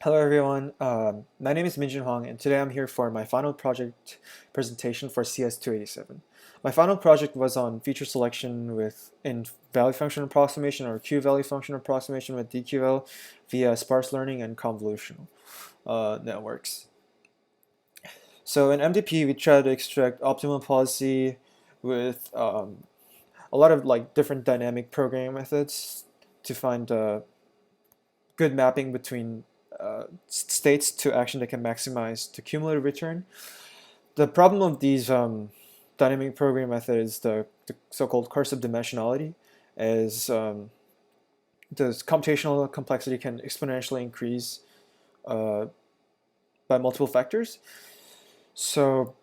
Hello everyone, my name is Minjin Huang and today I'm here for my final project presentation for CS287. My final project was on feature selection in value function approximation or Q-value function approximation with DQL via sparse learning and convolutional networks. So in MDP we try to extract optimal policy with a lot of different dynamic programming methods to find good mapping between states to action that can maximize the cumulative return. The problem of these dynamic programming methods is the so-called curse of dimensionality, as the computational complexity can exponentially increase uh, by multiple factors. So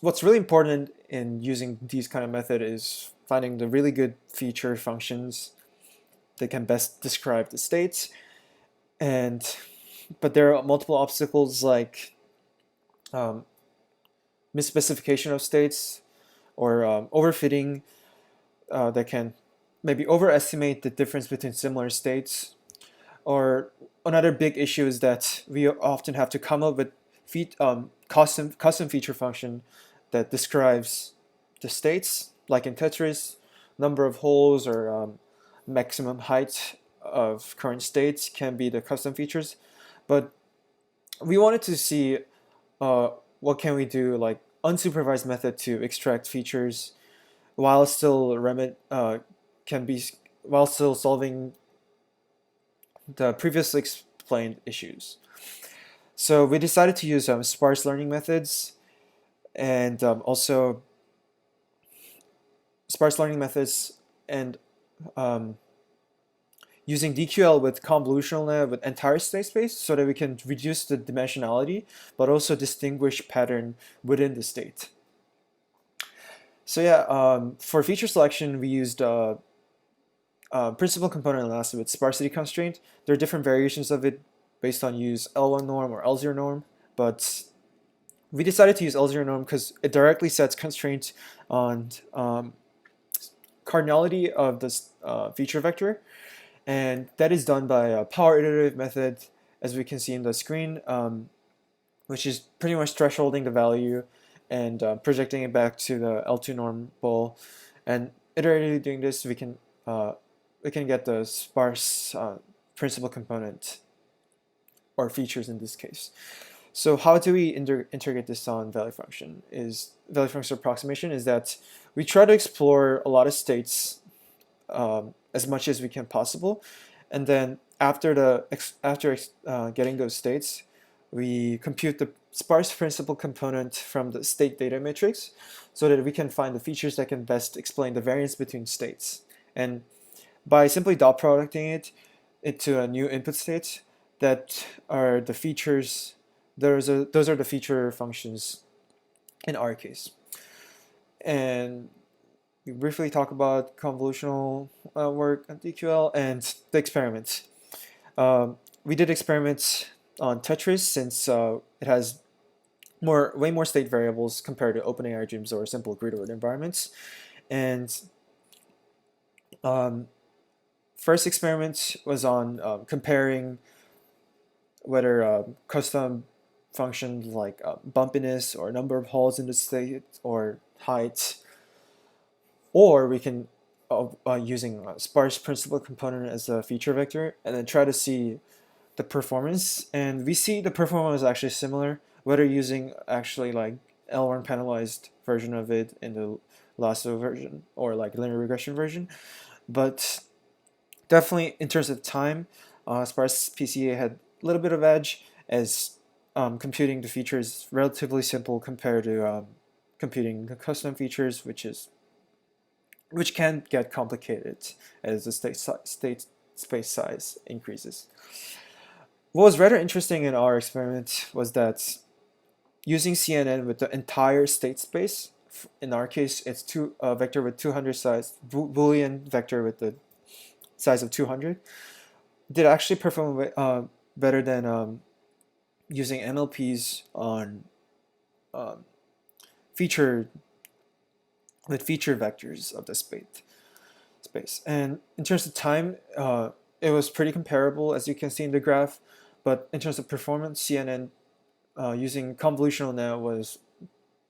what's really important in using these kind of method is finding the really good feature functions that can best describe the states. But there are multiple obstacles like um, misspecification of states or overfitting that can maybe overestimate the difference between similar states. Or another big issue is that we often have to come up with custom feature function that describes the states, like in Tetris, number of holes or maximum height of current states can be the custom features. But we wanted to see uh, what can we do, like unsupervised method to extract features while still can be while still solving the previously explained issues. So we decided to use sparse learning methods and also sparse learning methods and um, using DQL with convolutional net with entire state space so that we can reduce the dimensionality but also distinguish pattern within the state. So yeah, for feature selection, we used principal component analysis with sparsity constraint. There are different variations of it based on use L1 norm or L0 norm, but we decided to use L0 norm because it directly sets constraints on cardinality of this feature vector, and that is done by a power iterative method, as we can see in the screen, which is pretty much thresholding the value and projecting it back to the L2 norm bowl. And iteratively doing this, we can get the sparse principal component or features in this case. So how do we integrate this on value function? Value function approximation is that we try to explore a lot of states as much as we can possible, and then after getting those states, we compute the sparse principal component from the state data matrix so that we can find the features that can best explain the variance between states. And by simply dot producting it into a new input state, that are the features, those are the feature functions in our case. And we briefly talk about convolutional work on DQL and the experiments. We did experiments on Tetris since it has way more state variables compared to OpenAI gyms or simple grid-ordered environments. And first experiment was on comparing whether custom functions like bumpiness or number of holes in the state or height, or we can using a sparse principal component as a feature vector and then try to see the performance. And we see the performance is actually similar, whether using actually like L1 penalized version of it in the lasso version or like linear regression version. But definitely in terms of time, sparse PCA had a little bit of edge, as computing the features is relatively simple compared to computing the custom features, which can get complicated as the state space size increases. What was rather interesting in our experiment was that using CNN with the entire state space, in our case, it's a vector with 200 size, Boolean vector with the size of 200, did actually perform better than using MLPs on um, feature with feature vectors of the space. And in terms of time, it was pretty comparable, as you can see in the graph, but in terms of performance, CNN using convolutional net was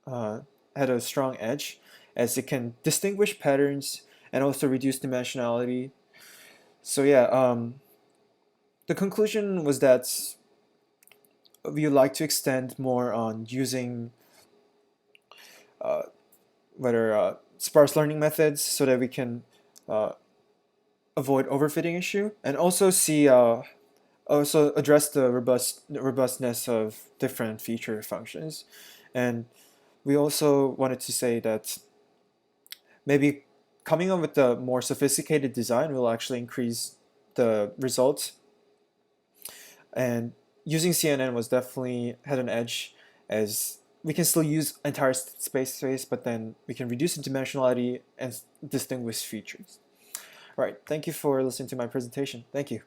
had a strong edge, as it can distinguish patterns and also reduce dimensionality. So yeah, the conclusion was that we would like to extend more on using uh, whether sparse learning methods so that we can uh, avoid overfitting issue, and also see also address the robustness of different feature functions. And we also wanted to say that maybe coming up with a more sophisticated design will actually increase the results. And using CNN was definitely had an edge, as we can still use entire space, but then we can reduce the dimensionality and distinguish features. All right, thank you for listening to my presentation. Thank you.